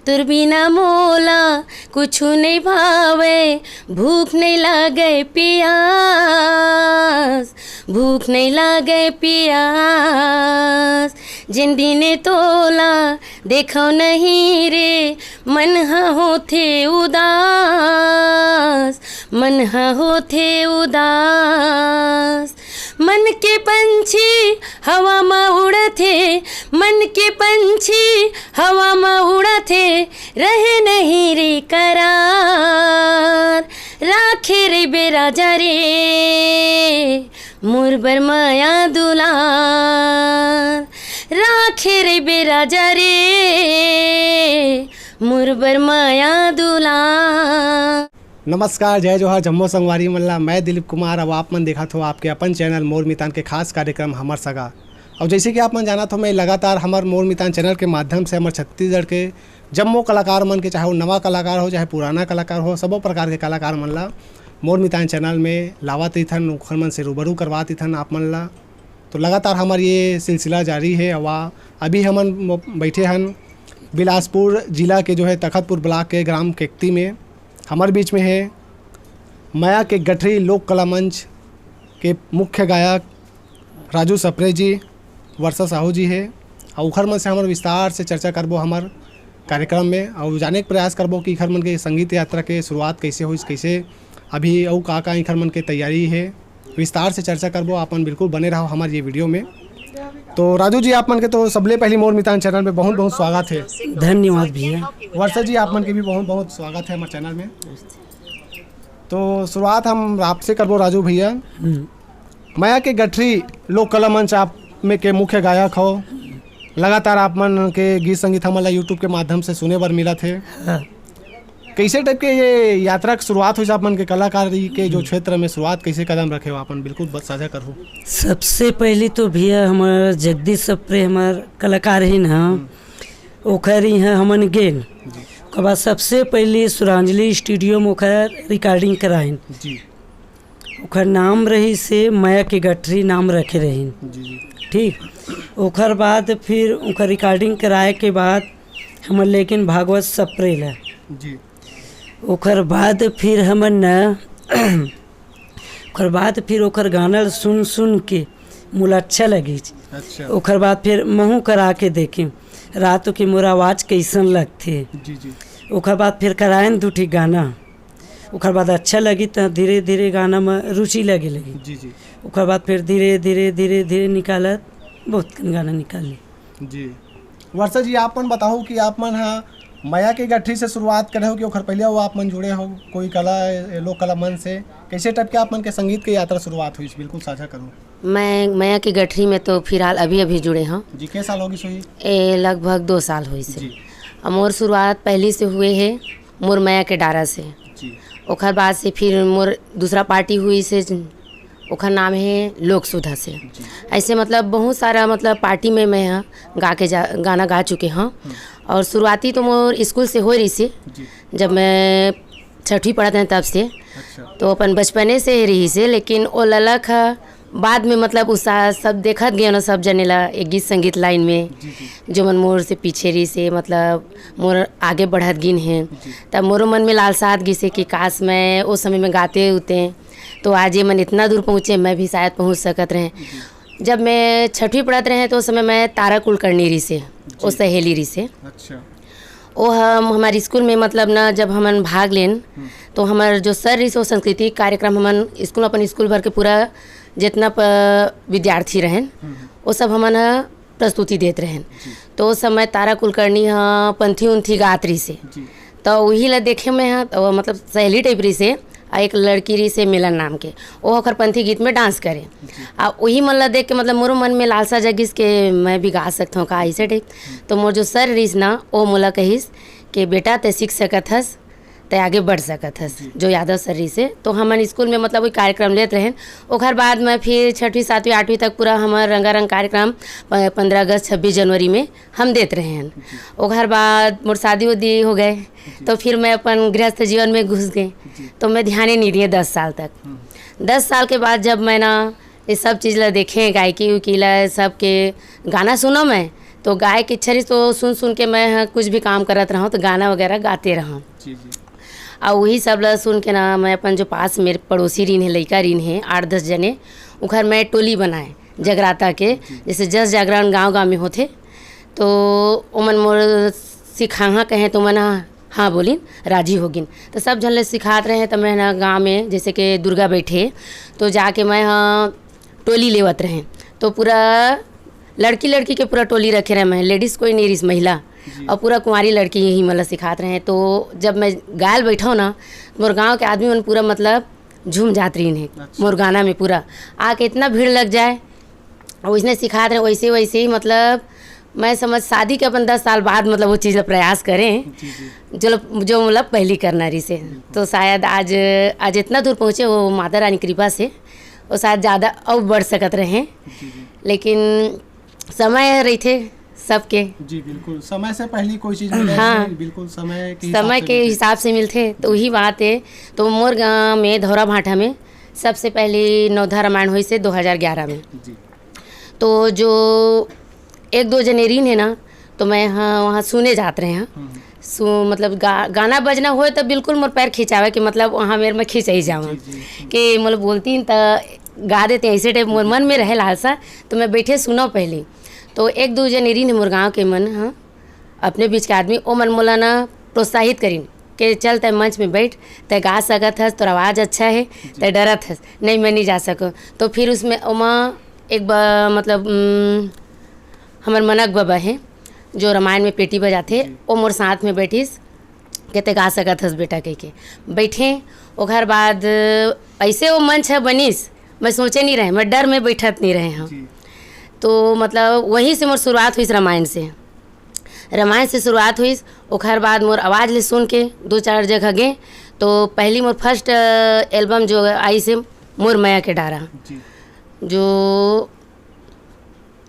तुर बिना मोला कुछु नहीं भावे, भूख नहीं लागे पियास, भूख नहीं लागे पियास। जिन दिने तोला देखो नहीं रे, मन हा होथे उदास, मन हा होथे उदास। मन के पंछी हवा में उड़थे, मन के पंछी हवा में उड़थे, रहे नहीं रे करार। राखे रे बेराजा रे मोर बर माया दुलार, राखे रे बेराजा रे मोर बर माया दुलार। नमस्कार, जय जोहार, जम्मो संगवारी मल्ला। मैं दिलीप कुमार। अब आप मन देखा थो आपके अपन चैनल मोर मितान के खास कार्यक्रम हमर सगा। और जैसे कि आप मन जाना थो, मैं लगातार हमार मोर मितान चैनल के माध्यम से हमारे छत्तीसगढ़ के जम्मो कलाकार मन के, चाहे वो नवा कलाकार हो चाहे पुराना कलाकार हो, सबो प्रकार के कलाकार मन ला मोर मितान चैनल में लावत थन, ओखर मन से रूबरू करवात थन आप मन ला। तो लगातार हमारी ये सिलसिला जारी है। और अभी हमन बैठे हन बिलासपुर जिला के जो है तखतपुर ब्लॉक के ग्राम केकती में। हमारे बीच में है माया के गठरी लोक कला मंच के मुख्य गायक राजू सप्रे जी, वर्षा साहू जी है। और उखर मन से हमारे विस्तार से चर्चा करबो हमार कार्यक्रम में, और जाने के प्रयास करबो कि इखर मन के संगीत यात्रा के शुरुआत कैसे हुई, कैसे अभी और का इखर मन के तैयारी है, विस्तार से चर्चा करबो। आपन बिल्कुल बने रहो हमारे ये वीडियो में। तो राजू जी, आप मन के तो सबले पहली मोर मितान चैनल में बहुत बहुत स्वागत है। धन्यवाद भैया। वर्षा जी, आप मन के भी बहुत बहुत स्वागत है हमारे चैनल में। तो शुरुआत हम आपसे करबो राजू भैया। माया के गठरी लोक कला मंच आप में के मुख्य गायक हो। लगातार आप मन के गीत संगीत हमारा यूट्यूब के माध्यम से सुने बर मिला थे। कैसे टाइप के ये यात्रा की शुरुआत हुई आप मन के कलाकारी के जो क्षेत्र में शुरुआत कैसे कदम रखे हो आपन, बिल्कुल साझा करो। सबसे पहले तो भैया हमारा जगदीश सप्रे हमार कलाकार ही ना, ओखर यहाँ हमन गेल। ओकर बाद सबसे पहले सुरांजलि स्टूडियो में ओखर रिकॉर्डिंग कराइन जी। ओखर नाम रही से माया के गठरी नाम रखे रही जी। ठीक, ओखर बाद फिर ओखर रिकॉर्डिंग कराए के बाद हमन लेकिन भागवत सप्रे ला जी। ओकर बाद फिर हमन न ओकर बाद फिर ओकर गाना सुन सुन के मुला अच्छा लगी। अच्छा। ओकर बाद फिर महू करा के देखे रात के मोर आवाज़ कैसन लगते जी जी। ओकर बाद फिर करायन दूठी गाना। ओकर बाद अच्छा लगी तो धीरे धीरे गाना में रुचि लगे लगी जी जी। ओकर बाद फिर धीरे धीरे धीरे धीरे निकालत बहुत गाना निकाली जी। वर्षा जी, आप मन बताओ कि आप मन हाँ माया के गठरी से शुरुआत करे हो कि ओखर पहले हो आप मन जुड़े हो कोई कला लोक कला मन से, कैसे टाइप के आप मन के संगीत की यात्रा शुरुआत हुई, बिल्कुल साझा करो। मैं माया की गठरी में तो फिलहाल अभी जुड़े हैं जी। कितने साल होगी सोई? लगभग 2 साल हुई से। मोर शुरुआत पहली से हुए है मोर माया के डारा से जी। ओखर बाद से फिर मोर दूसरा पार्टी हुई से, ओखर नाम है लोक सुधा से। ऐसे मतलब बहुत सारा मतलब पार्टी में मैं गाना गा चुके हैं। और शुरुआती तो मोर स्कूल से हो रही से, जब मैं 6वीं पढ़ते हैं तब से। अच्छा। तो अपन बचपने से ही रही से, लेकिन वो ललक बाद में मतलब उस सब देखत गए ना, सब जने ला एक गीत संगीत लाइन में जो मन मोर से पीछे रही से, मतलब मोर आगे बढ़त गिन है। तब मोरो मन में लालसात गी से कि काश मैं उस समय में गाते उते तो आज ये मन इतना दूर पहुँचे, मैं भी शायद पहुँच सकत रहे। जब मैं 6वीं पढ़त रहे तो उस समय मैं तारा कुलकर्णी रही से, वो सहेली रही से। अच्छा। वो हम हमारे स्कूल में मतलब ना जब हमन भाग लेन तो हमारे जो सर रही से वो सांस्कृतिक कार्यक्रम हमन स्कूल अपन स्कूल भर के पूरा जितना विद्यार्थी रहें वो सब हमन प्रस्तुति देते रहें। तो उस समय तारा कुलकर्णी पंथी उन्थी गात रही से, तो वही ला देखे में तो मतलब सहेली टाइप रही से। एक लड़की रही से मिलन नाम के, वो हकर पंथी गीत में डांस करे। और वही मन ला देख के मतलब मोर मन में लालसा जगिस के मैं भी गा सकता हूँ का ऐसे टाइप। तो मोर जो सर रहीस ना वो मोला कहिस कि बेटा ते सीख सकत हस, ते आगे बढ़ सकत हस, जो यादव सर रही से। तो हमन स्कूल में मतलब वही कार्यक्रम लेते रहें। ओखर बाद में फिर 6वीं 7वीं 8वीं तक पूरा हमार रंगारंग कार्यक्रम 15 अगस्त 26 जनवरी में हम देते रहे हैं। ओखर बाद मोर शादी उदी हो गए तो फिर मैं अपन गृहस्थ जीवन में घुस गई, तो मैं ध्यान ही नहीं दिए 10 साल तक। 10 साल के बाद जब मैं ना ये सब चीज़ ला देखे, गायकी उकी ला सबके गाना सुनो मैं, तो गाय की इच्छा रही तो सुन सुन के मैं कुछ भी काम करत रहा तो गाना वगैरह गाते रहा। जी जी और वही सब ला सुन के ना मैं अपन जो पास मेरे पड़ोसी रीन है लड़का रीन है 8-10 जने उखर मैं टोली बनाए जगराता के, जैसे जस जागरण गांव में होते तो उमन मोर सिखा कहें तो मन हाँ बोलिन राजी होगिन। तो सब जन ले सिखाते रहे तो मैं ना गाँव में जैसे कि दुर्गा बैठे तो जाके मैं हाँ टोली लेवत रहे तो पूरा लड़की के पूरा टोली रखे रहे, मैं लेडीज़ कोई नहीं रही महिला और पूरा कुंवारी लड़की यही मतलब सिखाते रहे। तो जब मैं गायल बैठा ना मोर गाँव के आदमी मन पूरा मतलब झूम जात रही है मोर गाना में पूरा आके इतना भीड़ लग जाए और उसने सिखाते रहे। वैसे वैसे ही मतलब मैं समझ शादी के अपन 10 साल बाद मतलब वो चीज़ प्रयास करें जो मतलब पहली करना रही से तो शायद आज इतना दूर पहुँचे वो माता रानी कृपा से वो शायद ज़्यादा और बढ़ सकत रहे। लेकिन समय रही थे सबके। जी बिल्कुल, समय से पहले कोई चीज़ मिले हाँ बिल्कुल समय के हिसाब से मिलते तो वही बात है। तो मोर गाँव में धौरा भाटा में सबसे पहले नवधा रामायण हुई से 2011 में। तो जो 1-2 जनेरीन है ना तो मैं हाँ वहाँ सुने जाते रहे हैं मतलब गाना बजना हुए तो बिल्कुल मोर पैर खिंचावे कि मतलब वहाँ मेरे में खींच ही जाऊँ कि मतलब बोलती तो गा देते ऐसे टाइप मोर मन में रहे लालसा। तो मैं बैठे सुनो पहले तो 1-2 जनेरीन है मोर गाँव के मन हाँ अपने बीच के आदमी ओ मन मोला ना प्रोत्साहित करीन कि चल तय मंच में बैठ तय गा सकत हस, तोर आवाज़ अच्छा है, तय डरत हस नहीं मैं नहीं जा सको। तो फिर उसमें ओमा एक मतलब हमार मनक बाबा है जो रामायण में पेटी बजाते वो मोर साथ में बैठीस कहते गा सकत हस बेटा कह के बैठे। ओकर बाद ऐसे वो मंच है बनीस मैं सोचे नहीं रहे, मैं डर में बैठत नहीं रहे हम। तो मतलब वहीं से मोर शुरुआत हुई रामायण से शुरुआत हुई। ओकर बाद मोर आवाज़ ले सुन के 2-4 जगह गए तो पहली मोर फर्स्ट एल्बम जो आई से मोर माया के डारा जो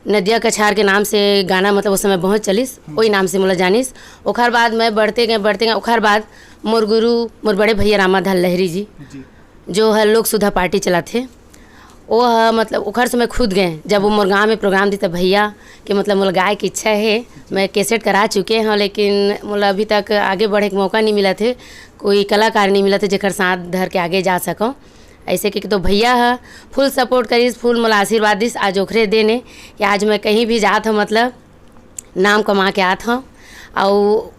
नदिया कछार के नाम से गाना मतलब उस समय बहुत चलिस वही नाम से मोला जानिस। ओकर बाद मैं बढ़ते गए ओकर बाद मोर गुरु मोर बड़े भैया रामाधर लहरी जी जो है लोक सुधा पार्टी चलाते वो मतलब ओखर से मैं खुद गए जब वो मोर गाँव में प्रोग्राम दी तब भैया कि मतलब मोला गाय की इच्छा है, मैं कैसेट करा चुके हैं लेकिन मोला अभी तक आगे बढ़े के मौका नहीं मिला थे, कोई कलाकार नहीं मिला थे जेकर साथ धर के आगे जा सकूँ ऐसे कि तो भैया है फुल सपोर्ट करीस, फुल मोला आशीर्वाद दिस आज ओखरे देने कि आज मैं कहीं भी जात हूँ मतलब नाम कमा के आत हूँ। और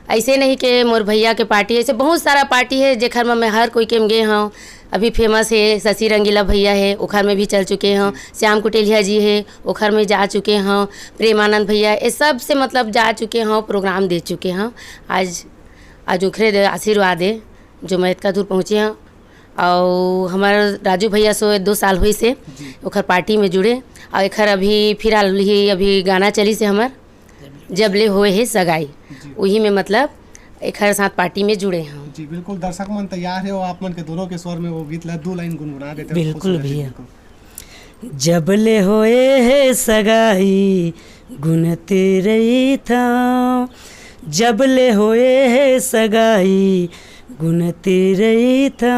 ऐसे नहीं कि मोर भैया के पार्टी ऐसे बहुत सारा पार्टी है जेखर में मैं हर कोई के गए हूँ। अभी फेमस है शशि रंगीला भैया है ओखर में भी चल चुके हैं, श्याम कुटेलिया जी है ओखर में जा चुके हैं, प्रेमानंद भैया ये सब से मतलब जा चुके हैं, प्रोग्राम दे चुके हैं। आज ओखरे आशीर्वाद है जो मैं इतना दूर पहुँचे हैं। और हमारा राजू भैया सो 2 साल हुई से ओखर पार्टी में जुड़े और एखर अभी फिलहाल ही अभी गाना चली से हमार जब ले हुए है सगाई वही में मतलब एखर साथ पार्टी में जुड़े हैं। जी बिल्कुल, दर्शक मन तैयार है और आप मन के दोनों के स्वर में वो गीत ला 2 लाइन गुनगुना देते हैं। बिल्कुल भैया। जब ले होए है सगाई गुनते रही था, जब ले होए है सगाई गुनते रही था,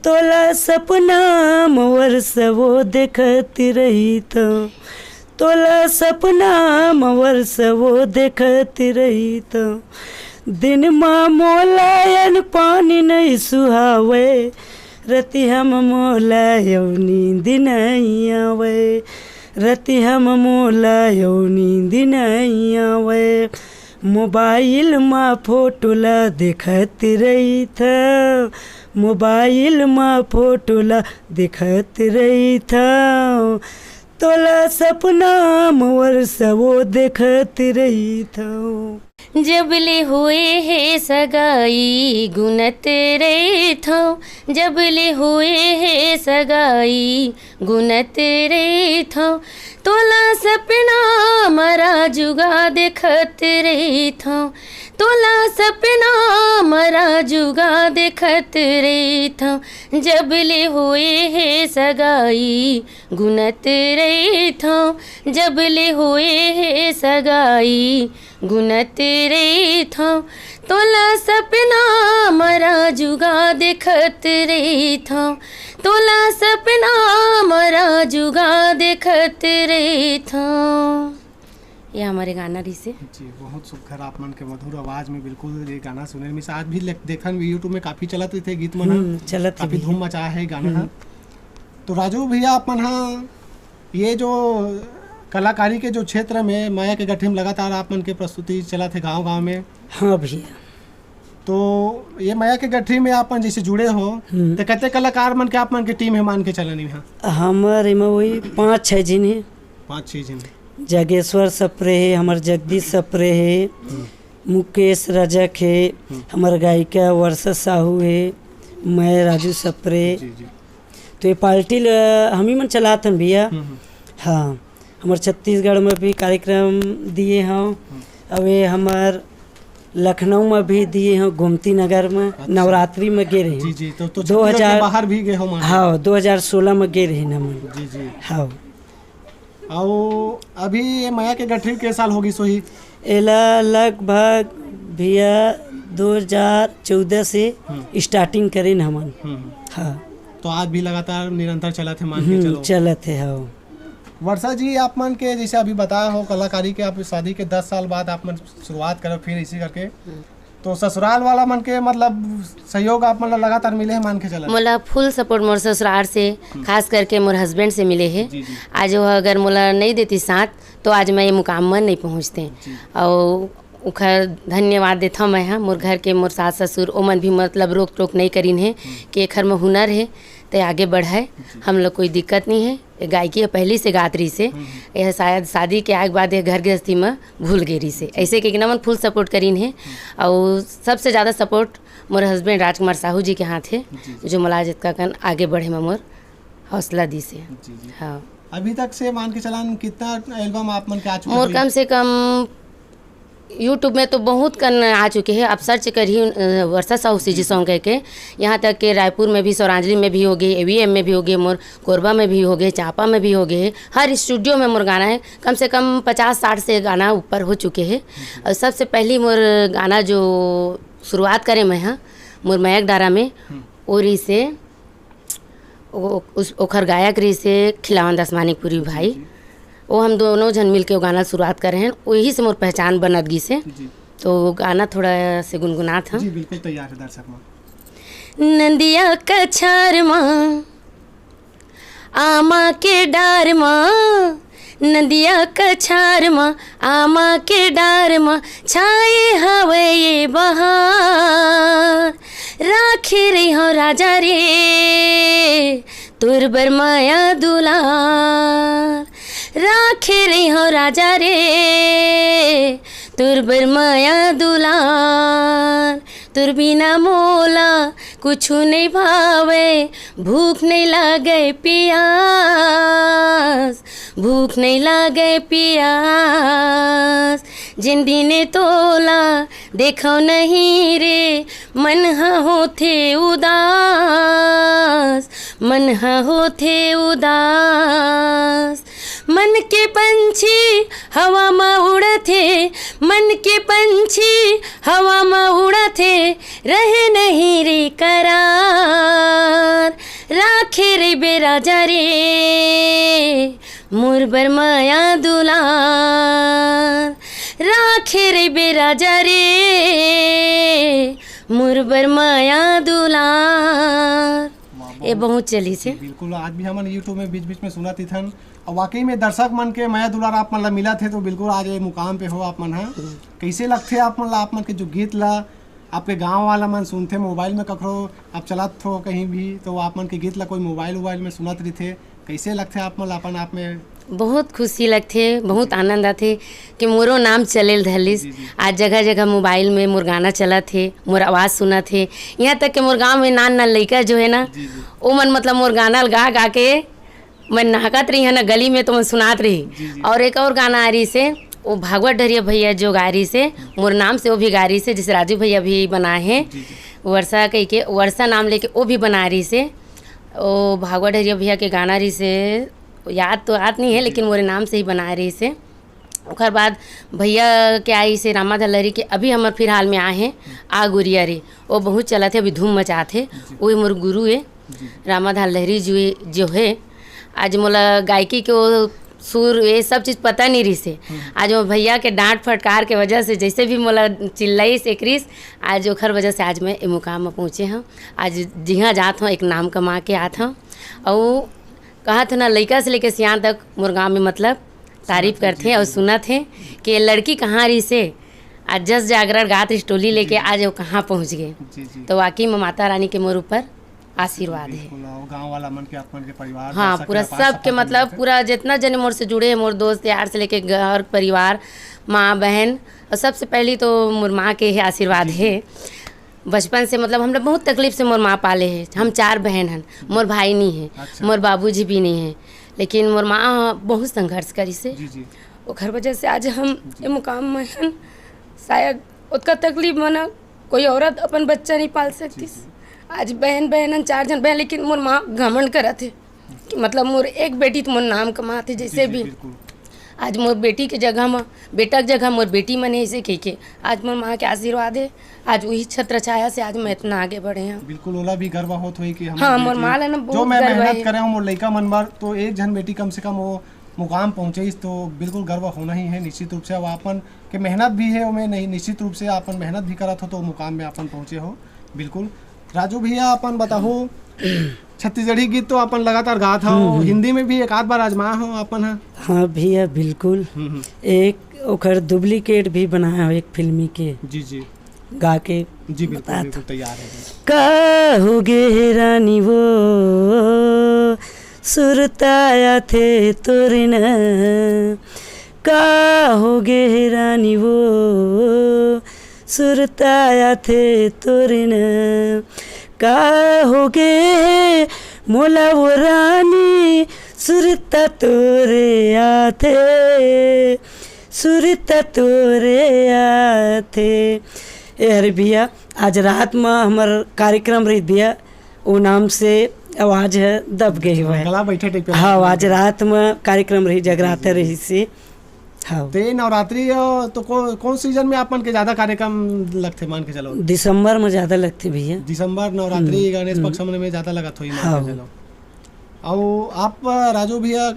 तोला सपना मवर वो देखती रही था, तोला सपना मवर वो देखती रही था, दिन माँ मोलायन पानी नहीं सुहावे, रति हम मोलायो नींद नहीं आवे, रति हम मोलायो नींद नहीं आवे, मोबाइल माँ फोटोला देखत रही था, मोबाइल माँ फोटोला देखत रही था, तोला सपना मोर सबो देखत रही था। जब ले हुए है सगाई गुनत रे थो, जब ले हुए है सगाई गुनत रे थो, तोला सपना मरा जुगा देखत रे थो, तोला सपना मरा जुगा देखत रे थो, जब ले हुए है सगाई गुनत रे थो, जब ले हुए है सगाई गुनत रे थो, तोला सपना मरा जुगा देखत रे थो, तोला सपना मरा जुगा देखत रे थो। ये हमारे गाना रही से जी बहुत सुखर आप मन के मधुर आवाज में बिल्कुल ये गाना सुने में आज भी देखन यूट्यूब में काफी चलत थे गीत मन चलत काफी धूम मचा है गाना। तो राजू भैया आप मन ये जो कलाकारी के जो क्षेत्र में माया के गठरी में लगातार आप मन के प्रस्तुति चला थे गांव-गांव में। हाँ भैया। तो ये माया के गठरी में आप मन जैसे जुड़े हो तो कहते कलाकार मन के आप मन के टीम है मान के चलनी यहाँ हमारे में वही 5-6 जन है। 5-6 जन जगेश्वर सप्रे है, हमार जगदीश सप्रे है, मुकेश रजक है, हमार गायिका वर्षा साहू है, मैं राजू सप्रे। तो ये पार्टी हम ही मन चलाते हैं भैया। हाँ हमारे छत्तीसगढ़ में भी कार्यक्रम दिए हैं, अब ये हमार लखनऊ में भी दिए हैं, गोमती नगर में। अच्छा। नवरात्रि में गे रहे जी तो 2000 बाहर भी गए हो। हाँ 2016 में गे रहे ना मन। जी हाँ। और अभी ये माया के गठरी के साल होगी सोही एला लगभग भैया 2014 से स्टार्टिंग करे न हमन। हाँ तो आज भी लगातार निरंतर चला थे मान के चलो चलत है। हाँ वर्षा जी आप मन के जैसे अभी बताया हो कलाकारी के आप शादी के 10 साल बाद आप मन शुरुआत करो फिर इसी करके तो ससुराल वाला मन के मतलब सहयोग आप मतलब लगातार मिले हैं मान के चला। मोला फुल सपोर्ट मोर ससुराल से खास करके मोर हस्बैंड से मिले है। आज वो अगर मोला नहीं देती साथ तो आज मैं ये मुकाम में नहीं पहुँचते। और उखर धन्यवाद देता हूँ मैं। हाँ मोर घर के मोर सास ससुर ओ मन भी मतलब रोक टोक नहीं करीन है कि एक घर में हुनर है तो आगे बढ़ाए। हम लोग कोई दिक्कत नहीं है। गायकी पहली से गात्री से यह शायद शादी के आगे बाद घर गृहस्थी में भूल गेरी से ऐसे के ना मन फुल सपोर्ट करीन है। और सबसे ज़्यादा सपोर्ट मोर हस्बैंड राजकुमार साहू जी के हाथ है जो मुलाजित का कन आगे बढ़े में मोर हौसला दी से। हाँ अभी तक से मान के चलान कितना एल्बम आप मन के आ चुके मोर कम से कम यूट्यूब में तो बहुत कन आ चुके हैं। आप सर्च करिए वर्षा साहू जी सॉन्ग कह के, यहाँ तक कि रायपुर में भी, सौरांजली में भी हो गए, AVM में भी हो गए, मोर कोरबा में भी हो गए, चापा में भी हो गए। हर स्टूडियो में मोर गाना है। कम से कम 50-60 से गाना ऊपर हो चुके हैं। और सबसे पहली मोर गाना जो शुरुआत करें मैं हाँ मोर मयक डारा में ओरी से उस ओखर गायक रही से खिलावन दसमानिकपुरी भाई वो हम दोनों जन मिल के वो गाना शुरुआत कर रहे हैं। वही से मोर पहचान बनत गी से तो गाना थोड़ा से गुनगुनात हाँ। जी बिल्कुल तैयार है दर्शक मां। नदिया कछार माँ आमा के डार माँ, नदिया कछार माँ आमा के डार माँ, छाए हवे ये बहार, राखे रही हो राजा रे तुर बर माया दुलार, राखे रही हो राजा रे तुर बर माया दुलार, तुर बिना मोला कुछ नहीं भावे, भूख नहीं लागे पियास, भूख नहीं लागे पियास, जिन दिने तोला देखो नहीं रे मन होथे उदास, मन होथे उदास, मन के पंछी हवा में उड़थे, मन के पंछी हवा में उड़थे, रहे नहीं रे करार, राखे रे बेराजा रे मोर बर माया दुलार, राखे रे बेराजा रे मोर बर माया दुलार। ये बहुत चली से बिल्कुल आज भी हमन यूट्यूब में बीच बीच में सुना थी थन और वाकई में दर्शक मन के माया दुलार आप मन ला मिला थे तो बिल्कुल आज ये मुकाम पे हो आप मन है। कैसे लगते आप मन ला आप मन के जो गीत ला आपके गांव वाला मन सुनते मोबाइल में कखरो आप चलत हो कहीं भी तो आप मन के गीत ला कोई मोबाइल में सुनत रही थे, कैसे लगते आप मन अपन आप में? बहुत खुशी लगते, बहुत आनंद आते कि मोरो नाम चले धलिस। आज जगह जगह मोबाइल में मोर गाना चला थे, मोर आवाज़ सुना थे, यहाँ तक कि मोर गांव में नान लड़का जो है ना वो मन मतलब मोर गाना गा गा के मैं नहाकत रही है ना गली में तो मैं सुनात रही। और एक और गाना आ रही से वो भागवत डरिया भैया जो गा रही से मोर नाम से वो भी गा रही से, जिसे राजू भैया भी बनाए हैं वर्षा कह के, वर्षा नाम लेके वो भी बना रही से। वो भागवत डरिया भैया के गाना रही से याद तो आत नहीं है लेकिन मोरे नाम से ही बना रही से। उसके बाद भैया के आई से रामा दलहरी के अभी हमारे फिलहाल में आए हैं आ गुरिया रे, वो बहुत चला थे, अभी धूम मचा थे। वही मोर गुरु है रामा दलहरी जो है। आज मोला गायकी के सुर ये सब चीज़ पता नहीं रही से। आज वो भैया के डांट फटकार के वजह से जैसे भी मोला चिल्लाई से क्रिस, आज ओखर वजह से आज मैं ए मुकाम में पहुँचे हूँ। आज जिहाँ जात हूँ एक नाम कमा के आत हूँ। और कहा था ना लड़का से लेकर सियान तक मोर गाँव में मतलब तारीफ करते और सुनत हैं कि ये लड़की कहाँ रही से आज जस जागरण गात स्टोली लेके आज वो कहाँ पहुँच गए। तो वाकई में माता रानी के मोर ऊपर आशीर्वाद है। गांव वाला मन के अपन के परिवार हाँ पूरा सबके मतलब पूरा जितना जन मोर से जुड़े हैं, मोर दोस्त यार से लेके घर परिवार माँ बहन, और सबसे पहली तो मोर माँ के ही आशीर्वाद है। बचपन से मतलब हम लोग बहुत तकलीफ से मोर माँ पाले हैं। हम 4 बहन हैं, मोर भाई नहीं है। अच्छा। मोर बाबूजी भी नहीं है, लेकिन मोर माँ बहुत संघर्ष करी से ओखर वजह से आज हम ये मुकाम में हैं। शायद उसका तकलीफ मना कोई औरत अपन बच्चा नहीं पाल सकती। आज बहन बहन 4 जन बहन, लेकिन मोर माँ घमंड करत है कि मतलब मोर एक बेटी तो मोर नाम कमाते जैसे भी। आज मोर बेटी के जगह में बेटा के जगह मोर बेटी मने ऐसे कह के आज मोर माँ के आशीर्वाद है। आज वही छत्र छाया से आज मैं इतना आगे बढ़े हैं। बिल्कुल ओला भी गर्व होत होई कि हम हाँ मोर माँ ला ना बहुत जो मैं गर्व मेहनत है। करे हूँ मोर लड़का मन बार, तो एक जन बेटी कम से कम वो मुकाम पहुँचे तो बिल्कुल गर्व होना ही है निश्चित रूप से। अब अपन के मेहनत भी है मैं नहीं, निश्चित रूप से अपन मेहनत भी करत हो तो मुकाम में अपन पहुँचे हो। बिल्कुल राजू भैया अपन बताओ छत्तीसगढ़ी गीत तो अपन लगातार गात हो, हिंदी में भी एक आध बार आजमाया हो अपन? हाँ भैया बिल्कुल। एक ओखर डुप्लीकेट भी बनाया हो एक फिल्मी के जी गा के जी बिल्कुल तैयार है। कहोगे रानी वो सुरताया थे तोरे न, कहोगे रानी वो सुरताया थे तोरे न, कहोगे मोला वो रानी सुरता तोरे आथे, सुरता तोरे आथे। अरे भैया आज रात में हमार कार्यक्रम रही भैया, वो नाम से आवाज़ है दब गई हुआ है। गला बैठे टेक पे। हाँ आज रात में कार्यक्रम रही जगराते रही से। हाँ ते नवरात्रि तो कौन सीजन में अपन के ज्यादा कार्यक्रम लगते मान के चलो? दिसंबर में ज़्यादा लगते भैया। दिसंबर नवरात्रि गणेश पक्ष में ज्यादा लगत हुई मान के चलो। और आप राजू भैया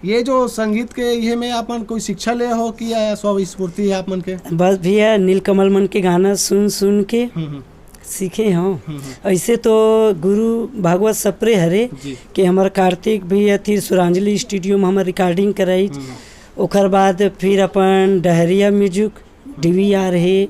ये जो संगीत के ये में अपन कोई शिक्षा ले हो कि स्वस्फूर्ति है आप मन के? बस भैया नीलकमल मन के गाना सुन सुन के सीखे हों। ऐसे तो गुरु भागवत सप्रे हरे कि हमारे कार्तिक भैया थी सुरांजलि स्टूडियो में हमारे रिकॉर्डिंग कराई। ओखर बाद फिर अपन डहरिया म्यूजिक DVR है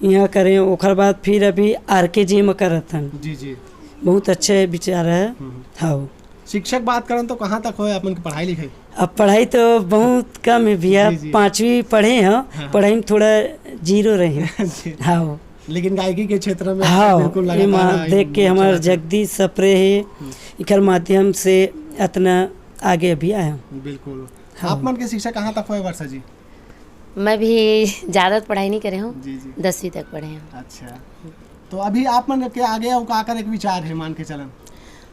यहाँ करें। ओखर बाद फिर अभी RKJ में करतन। जी बहुत अच्छे विचार है। हाँ शिक्षक बात करें तो कहाँ तक हो अपन की पढ़ाई लिखाई? अब पढ़ाई तो बहुत कम है भैया, 5वीं पढ़े हैं, पढ़ाई में थोड़ा 0 रहे। हाँ लेकिन गायकी के क्षेत्र में हाँ बिल्कुल लगातार देख के हमारे जगदीश सप्रे है इकर माध्यम से इतना आगे अभी आया। बिल्कुल। आप मन के शिक्षा कहाँ तक हुए वर्षा जी? मैं भी ज़्यादा पढ़ाई नहीं करे हूँ, जी 10वीं तक पढ़े हैं। अच्छा तो अभी आप मन के आगे आकर एक विचार है मान के चलन?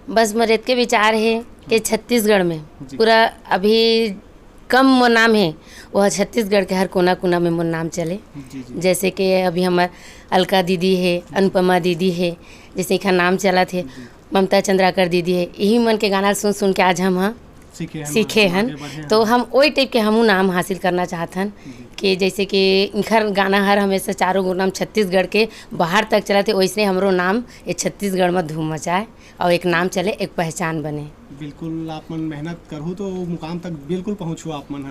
बस मेरे के विचार है कि छत्तीसगढ़ में पूरा अभी कम मोर नाम है, वह छत्तीसगढ़ के हर कोना कोना में मोर नाम चले। जैसे कि अभी हमार अलका दीदी है, अनुपमा दीदी है, जैसे का नाम चला थे, ममता चंद्राकर दीदी है। यही मन के गाना सुन सुन के आज हम सीखे हैं। तो हम वही टाइप के हमू नाम हासिल करना चाहते हैं कि जैसे कि इनकर गाना हर हमेशा चारों गो नाम छत्तीसगढ़ के बाहर तक चला थे, वैसे हमरो नाम ये छत्तीसगढ़ में धूम मचाए और एक नाम चले, एक पहचान बने। बिल्कुल आप मन मेहनत करूँ तो मुकाम तक बिल्कुल पहुँचू आप मन।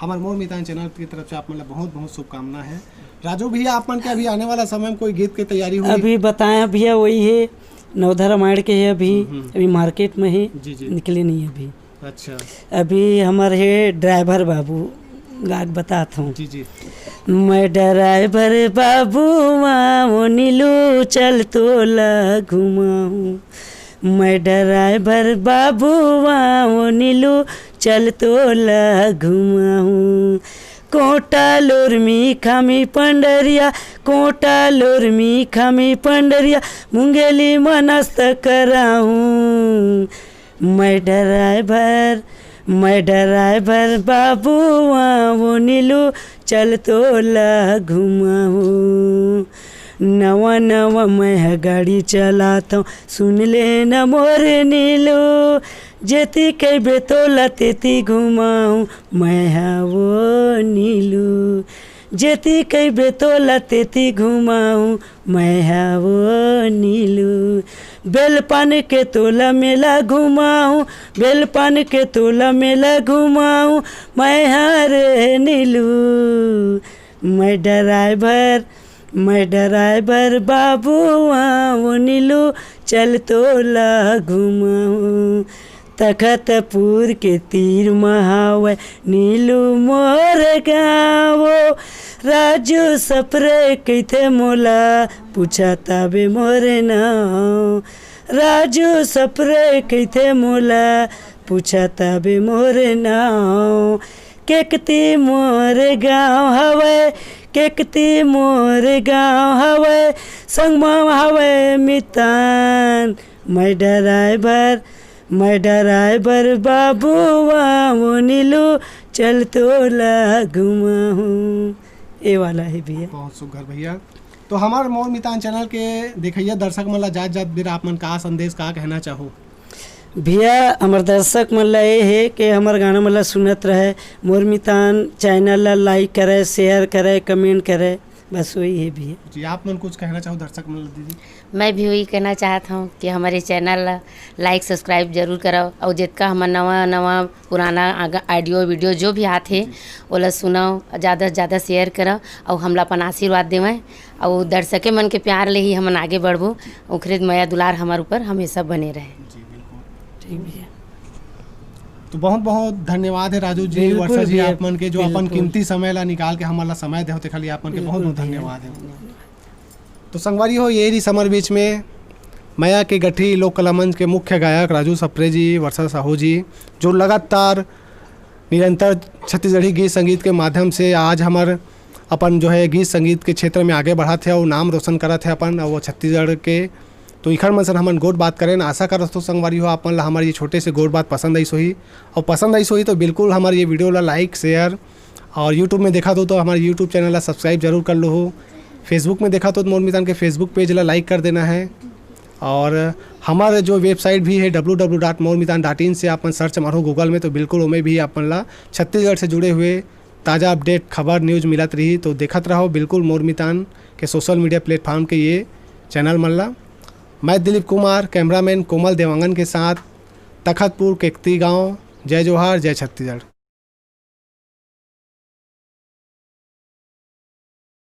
हमारे मोर मितान चैनल की तरफ से आप मन बहुत बहुत शुभकामना है। राजू भैया आप मन के अभी आने वाला समय में कोई गीत की तैयारी हुई? अभी बताएं भैया वही है नवधा रामायण के है, अभी मार्केट में है, निकले नहीं है अभी। अच्छा अभी हमारे है ड्राइवर बाबू गाग बताता हूँ। जी मैं ड्राइवर बाबू वो नीलू चल तोला घुमाऊँ, मैं ड्राइवर बाबू वो नीलू चल तोला घुमाऊँ। कोटा लोरमी खामी पंडरिया, कोटा लोरमी खामी पंडरिया, मुंगेली मनस्त कराऊँ। मैं ड्राइवर बाबू वो नीलू चल तोला घुमाऊँ। नवा नवा मैं गाड़ी चलाता हूँ, सुन ले न मोर नीलू, जेती कहबे तोला तेती घुमाऊं मैं वो नीलू, जेती कहबे तोला तेती घुमाऊं मैं वो नीलू, बेलपान के तोला मेला घुमाऊं, बेलपान के तोला मेला घुमाऊं मैं रे नीलू, मैं ड्राइवर बाबू वो नीलू चल तोला घुमाऊं, तखतपुर के तीर महावे नीलू मोर गाँव, राजू सपरे कैथे मोला पूछा ताबे मोरे नाव, राजू सपरे कैथे मोला पूछा ताबे मोरे नाव, केकती मोर गाँव हवे, केकती मोर गाँव हवे, संगमा हवे मितान, मैं ड्राइवर बाबू वो नीलू चल तोला घुमाऊं। ये वाला है भैया। बहुत सुघर भैया। तो हमारे मोर मितान चैनल के देखिए दर्शक मन जात जात बेर आप मन का संदेश का कहना चाहो? भैया हमार दर्शक मन ला ये है कि हमार गाना मन ला सुनत रहे, मोर मितान चैनल ला लाइक करे, शेयर करे, कमेंट करे, बस वही है भैया जी। आप मन कुछ कहना चाहो दर्शक मन दीदी? मैं भी वही कहना चाहता हूँ कि हमारे चैनल ला लाइक सब्सक्राइब जरूर करो और जितना हमारा नवा पुराना ऑडियो वीडियो जो भी आते ओला सुनाओ, ज़्यादा से ज़्यादा शेयर करो और हमला अपन आशीर्वाद देवें और दर्शके मन के प्यार ले ही हमन आगे बढ़बो, ओखरे माया दुलार हमारे ऊपर हमेशा बने रहे। जी बिल्कुल ठीक भैया। तो बहुत बहुत धन्यवाद है राजू जी, वर्षा जी आप मन के जो अपन कीमती समय ला निकाल के हमारा समय दे होते, खाली आप मन के बहुत बहुत धन्यवाद है। तो संगवारी हो ये रही समर बीच में माया के गठी लोक कला मंच के मुख्य गायक राजू सप्रे जी, वर्षा साहू जी, जो लगातार निरंतर छत्तीसगढ़ी गीत संगीत के माध्यम से आज हमार अपन जो है गीत संगीत के क्षेत्र में आगे बढ़ा थे और नाम रोशन करा थे अपन और वो छत्तीसगढ़ के। तो इखर मन सर हमन गोट बात करें, आशा कर तो संगवारी हो आप मन ला हमारी ये छोटे से गोट बात पसंद आई सोही, और पसंद आई सोही तो बिल्कुल हमारे ये वीडियो ला लाइक शेयर, और यूट्यूब में देखा तो हमारे यूट्यूब चैनल ला सब्सक्राइब जरूर कर लो हो, फेसबुक में देखा तो मोर मितान के फेसबुक पेज ला लाइक कर देना है, और हमारे जो वेबसाइट भी है www.mormitan.in से आप सर्च मारो गूगल में तो बिल्कुल उमें भी अपन ला छत्तीसगढ़ से जुड़े हुए ताज़ा अपडेट खबर न्यूज़ मिलत रही। तो देखत रहो बिल्कुल मोर मितान के सोशल मीडिया प्लेटफॉर्म के ये चैनल मन ला। मैं दिलीप कुमार कैमरामैन कोमल देवांगन के साथ तखतपुर केकती गाँव। जय जोहार, जय छत्तीसगढ़।